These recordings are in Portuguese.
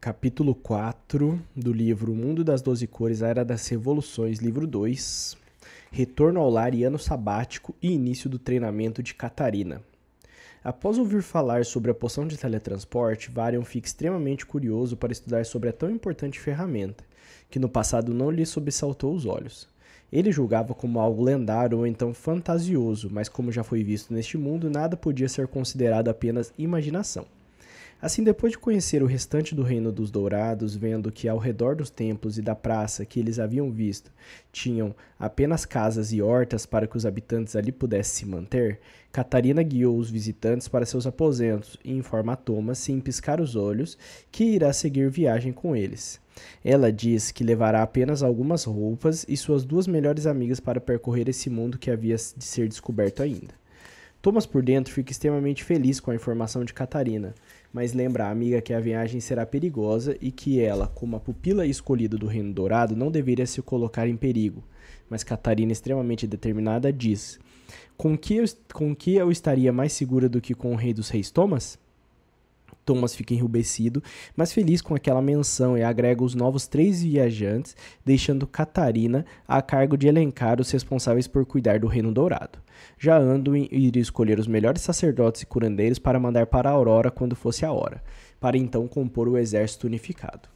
Capítulo 4 do livro O Mundo das Doze Cores, A Era das Revoluções, livro 2, Retorno ao Lar e Ano Sabático e Início do Treinamento de Catarina. Após ouvir falar sobre a poção de teletransporte, Varian fica extremamente curioso para estudar sobre a tão importante ferramenta, que no passado não lhe sobressaltou os olhos. Ele julgava como algo lendário ou então fantasioso, mas como já foi visto neste mundo, nada podia ser considerado apenas imaginação. Assim, depois de conhecer o restante do Reino dos Dourados, vendo que ao redor dos templos e da praça que eles haviam visto tinham apenas casas e hortas para que os habitantes ali pudessem se manter, Catarina guiou os visitantes para seus aposentos e informa a Thomas, sem piscar os olhos, que irá seguir viagem com eles. Ela diz que levará apenas algumas roupas e suas duas melhores amigas para percorrer esse mundo que havia de ser descoberto ainda. Thomas por dentro fica extremamente feliz com a informação de Catarina, mas lembra a amiga que a viagem será perigosa e que ela, como a pupila escolhida do Reino Dourado, não deveria se colocar em perigo. Mas Catarina, extremamente determinada, diz: Com que eu estaria mais segura do que com o Rei dos Reis, Thomas? Thomas fica enrubescido, mas feliz com aquela menção e agrega os novos 3 viajantes, deixando Catarina a cargo de elencar os responsáveis por cuidar do Reino Dourado. Já Anduin iria escolher os melhores sacerdotes e curandeiros para mandar para a Aurora quando fosse a hora, para então compor o exército unificado.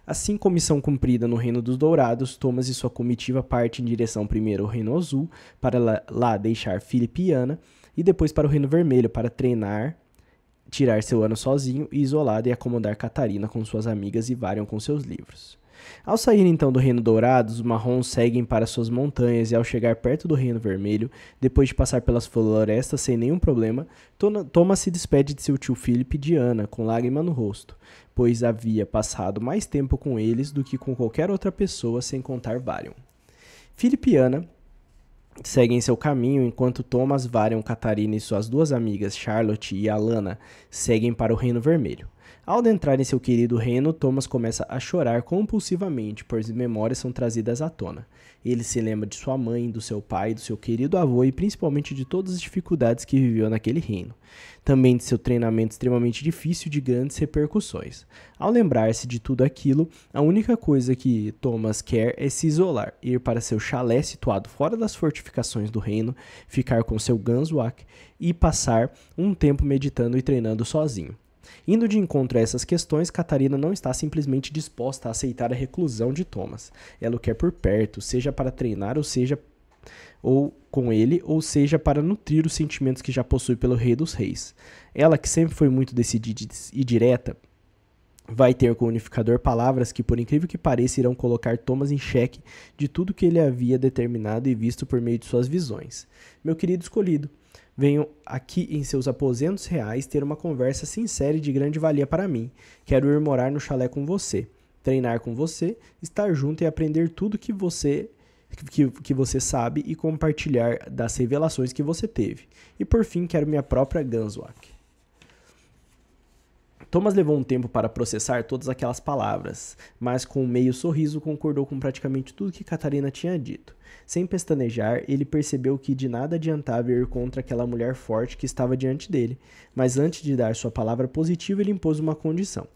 Assim como missão cumprida no Reino dos Dourados, Thomas e sua comitiva partem em direção primeiro ao Reino Azul, para lá deixar Philip e Anna, e depois para o Reino Vermelho para treinar, tirar seu ano sozinho e isolado e acomodar Catarina com suas amigas e Varian com seus livros. Ao sair então do Reino Dourado, os marrons seguem para suas montanhas e ao chegar perto do Reino Vermelho, depois de passar pelas florestas sem nenhum problema, Thomas se despede de seu tio Philip e de Anna com lágrima no rosto, pois havia passado mais tempo com eles do que com qualquer outra pessoa sem contar Varian. Philip e Anna seguem seu caminho enquanto Thomas, Varian, Catarina e suas duas amigas Charlotte e Alana seguem para o Reino Vermelho. Ao adentrar em seu querido reino, Thomas começa a chorar compulsivamente, pois memórias são trazidas à tona. Ele se lembra de sua mãe, do seu pai, do seu querido avô e principalmente de todas as dificuldades que viveu naquele reino. Também de seu treinamento extremamente difícil de grandes repercussões. Ao lembrar-se de tudo aquilo, a única coisa que Thomas quer é se isolar, ir para seu chalé situado fora das fortificações do reino, ficar com seu Ganswak e passar um tempo meditando e treinando sozinho. Indo de encontro a essas questões, Catarina não está simplesmente disposta a aceitar a reclusão de Thomas. Ela o quer por perto, seja para treinar ou com ele, ou seja para nutrir os sentimentos que já possui pelo Rei dos Reis. Ela, que sempre foi muito decidida e direta, vai ter com o unificador palavras que, por incrível que pareça, irão colocar Thomas em xeque de tudo que ele havia determinado e visto por meio de suas visões. Meu querido escolhido, venho aqui em seus aposentos reais ter uma conversa sincera e de grande valia para mim. Quero ir morar no chalé com você, treinar com você, estar junto e aprender tudo que você sabe e compartilhar das revelações que você teve. E por fim, quero minha própria Ganswak. Thomas levou um tempo para processar todas aquelas palavras, mas com um meio sorriso concordou com praticamente tudo que Catarina tinha dito. Sem pestanejar, ele percebeu que de nada adiantava ir contra aquela mulher forte que estava diante dele, mas antes de dar sua palavra positiva, ele impôs uma condição.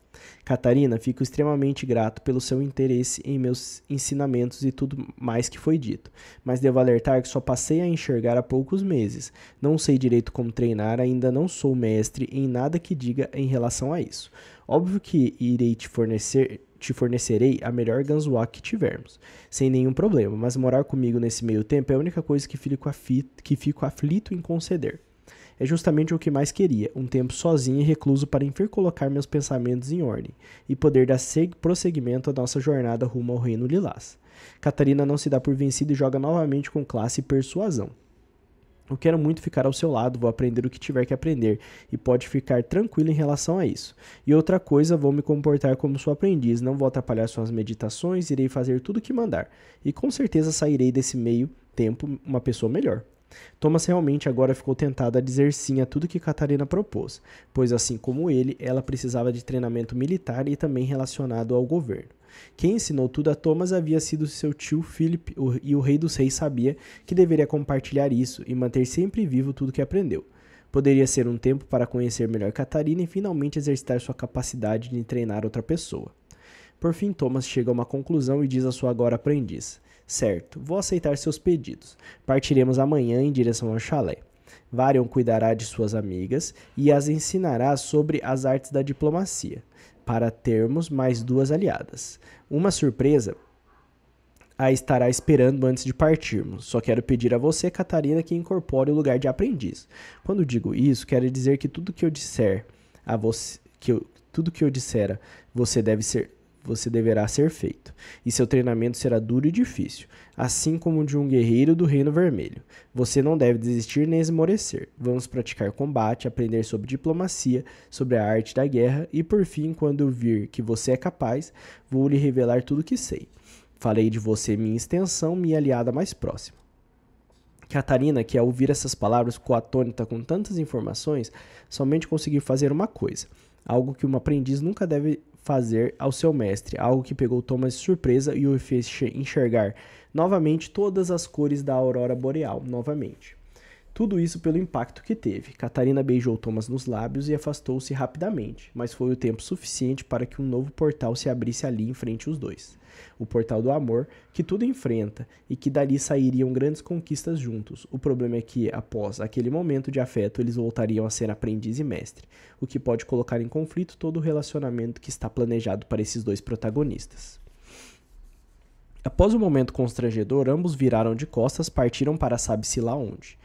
Catarina, fico extremamente grato pelo seu interesse em meus ensinamentos e tudo mais que foi dito, mas devo alertar que só passei a enxergar há poucos meses. Não sei direito como treinar, ainda não sou mestre em nada que diga em relação a isso. Óbvio que irei te fornecerei a melhor Ganswak que tivermos, sem nenhum problema, mas morar comigo nesse meio tempo é a única coisa que fico aflito em conceder. É justamente o que mais queria, um tempo sozinho e recluso para enfim colocar meus pensamentos em ordem e poder dar prosseguimento à nossa jornada rumo ao Reino Lilás. Catarina não se dá por vencida e joga novamente com classe e persuasão. Eu quero muito ficar ao seu lado, vou aprender o que tiver que aprender e pode ficar tranquilo em relação a isso. E outra coisa, vou me comportar como sua aprendiz, não vou atrapalhar suas meditações, irei fazer tudo o que mandar. E com certeza sairei desse meio tempo uma pessoa melhor. Thomas realmente agora ficou tentado a dizer sim a tudo que Catarina propôs, pois assim como ele, ela precisava de treinamento militar e também relacionado ao governo. Quem ensinou tudo a Thomas havia sido seu tio Philip, e o Rei dos Reis sabia que deveria compartilhar isso e manter sempre vivo tudo que aprendeu. Poderia ser um tempo para conhecer melhor Catarina e finalmente exercitar sua capacidade de treinar outra pessoa. Por fim, Thomas chega a uma conclusão e diz à sua agora aprendiz: certo, vou aceitar seus pedidos. Partiremos amanhã em direção ao chalé. Varion cuidará de suas amigas e as ensinará sobre as artes da diplomacia, para termos mais 2 aliadas. Uma surpresa a estará esperando antes de partirmos. Só quero pedir a você, Catarina, que incorpore o lugar de aprendiz. Quando digo isso, quero dizer que tudo que eu disser a você, tudo que eu dissera, você deverá ser feito. E seu treinamento será duro e difícil, assim como o de um guerreiro do Reino Vermelho. Você não deve desistir nem esmorecer. Vamos praticar combate, aprender sobre diplomacia, sobre a arte da guerra e, por fim, quando eu vir que você é capaz, vou lhe revelar tudo o que sei. Falei de você, minha extensão, minha aliada mais próxima. Catarina, que ao ouvir essas palavras ficou atônita com tantas informações, somente conseguiu fazer uma coisa, algo que um aprendiz nunca deve fazer ao seu mestre, algo que pegou Thomas de surpresa e o fez enxergar novamente todas as cores da aurora boreal, novamente. Tudo isso pelo impacto que teve. Catarina beijou Thomas nos lábios e afastou-se rapidamente, mas foi o tempo suficiente para que um novo portal se abrisse ali em frente aos dois. O portal do amor, que tudo enfrenta, e que dali sairiam grandes conquistas juntos. O problema é que, após aquele momento de afeto, eles voltariam a ser aprendiz e mestre, o que pode colocar em conflito todo o relacionamento que está planejado para esses dois protagonistas. Após um momento constrangedor, ambos viraram de costas, partiram para sabe-se lá onde.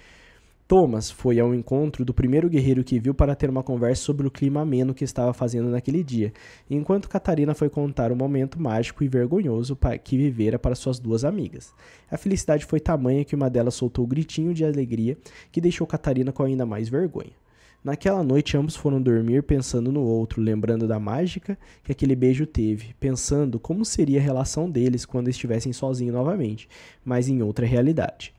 Thomas foi ao encontro do primeiro guerreiro que viu para ter uma conversa sobre o clima ameno que estava fazendo naquele dia, enquanto Catarina foi contar o momento mágico e vergonhoso que vivera para suas 2 amigas. A felicidade foi tamanha que uma delas soltou um gritinho de alegria que deixou Catarina com ainda mais vergonha. Naquela noite, ambos foram dormir pensando no outro, lembrando da mágica que aquele beijo teve, pensando como seria a relação deles quando estivessem sozinhos novamente, mas em outra realidade.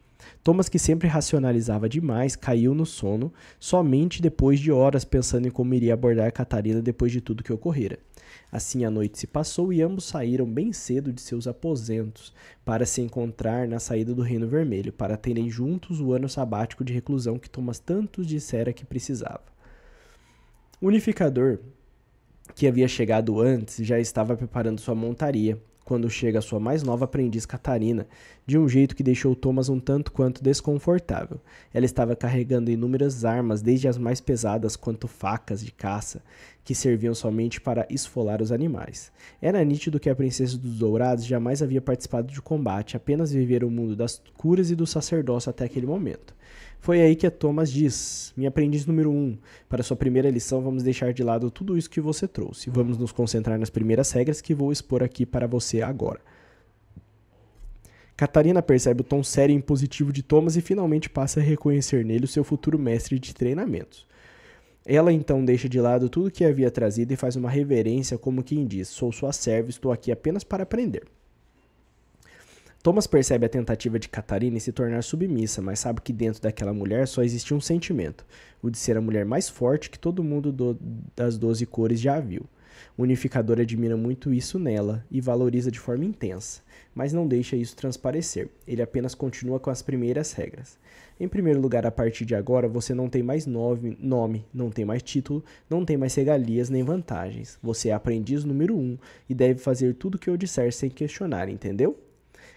Thomas, que sempre racionalizava demais, caiu no sono somente depois de horas pensando em como iria abordar Catarina depois de tudo que ocorrera. Assim a noite se passou e ambos saíram bem cedo de seus aposentos para se encontrar na saída do Reino Vermelho, para terem juntos o ano sabático de reclusão que Thomas tanto dissera que precisava. O unificador, que havia chegado antes, já estava preparando sua montaria, quando chega a sua mais nova aprendiz Catarina, de um jeito que deixou Thomas um tanto quanto desconfortável. Ela estava carregando inúmeras armas, desde as mais pesadas quanto facas de caça, que serviam somente para esfolar os animais. Era nítido que a princesa dos Dourados jamais havia participado de combate, apenas vivera o mundo das curas e do sacerdócio até aquele momento. Foi aí que Thomas diz: minha aprendiz número 1, para sua primeira lição vamos deixar de lado tudo isso que você trouxe. Vamos nos concentrar nas primeiras regras que vou expor aqui para você agora. Catarina percebe o tom sério e impositivo de Thomas e finalmente passa a reconhecer nele o seu futuro mestre de treinamentos. Ela então deixa de lado tudo que havia trazido e faz uma reverência como quem diz: sou sua serva, estou aqui apenas para aprender. Thomas percebe a tentativa de Catarina em se tornar submissa, mas sabe que dentro daquela mulher só existia um sentimento, o de ser a mulher mais forte que todo mundo das 12 cores já viu. O unificador admira muito isso nela e valoriza de forma intensa, mas não deixa isso transparecer. Ele apenas continua com as primeiras regras. Em primeiro lugar, a partir de agora, você não tem mais nome, não tem mais título, não tem mais regalias nem vantagens. Você é aprendiz número 1 e deve fazer tudo o que eu disser sem questionar, entendeu?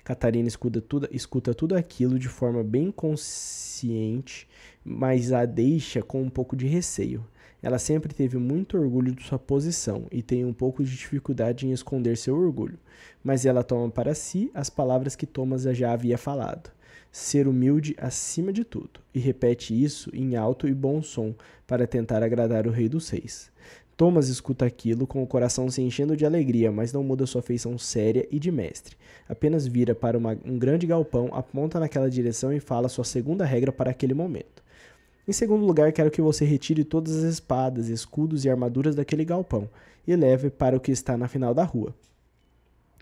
Catarina escuta tudo aquilo de forma bem consciente, mas a deixa com um pouco de receio. Ela sempre teve muito orgulho de sua posição e tem um pouco de dificuldade em esconder seu orgulho, mas ela toma para si as palavras que Thomas já havia falado. Ser humilde acima de tudo, e repete isso em alto e bom som para tentar agradar o Rei dos Reis. Thomas escuta aquilo com o coração se enchendo de alegria, mas não muda sua feição séria e de mestre. Apenas vira para um grande galpão, aponta naquela direção e fala sua segunda regra para aquele momento. Em segundo lugar, quero que você retire todas as espadas, escudos e armaduras daquele galpão e leve para o que está na final da rua.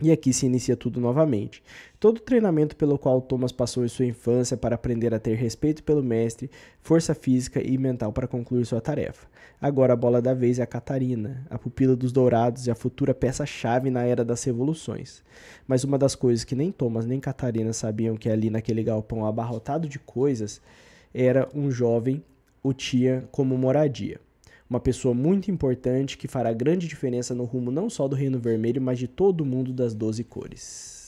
E aqui se inicia tudo novamente. Todo o treinamento pelo qual Thomas passou em sua infância para aprender a ter respeito pelo mestre, força física e mental para concluir sua tarefa. Agora a bola da vez é a Catarina, a pupila dos Dourados e a futura peça-chave na Era das Revoluções. Mas uma das coisas que nem Thomas nem Catarina sabiam que ali naquele galpão abarrotado de coisas era um jovem o tinha como moradia. Uma pessoa muito importante que fará grande diferença no rumo não só do Reino Vermelho, mas de todo o mundo das 12 cores.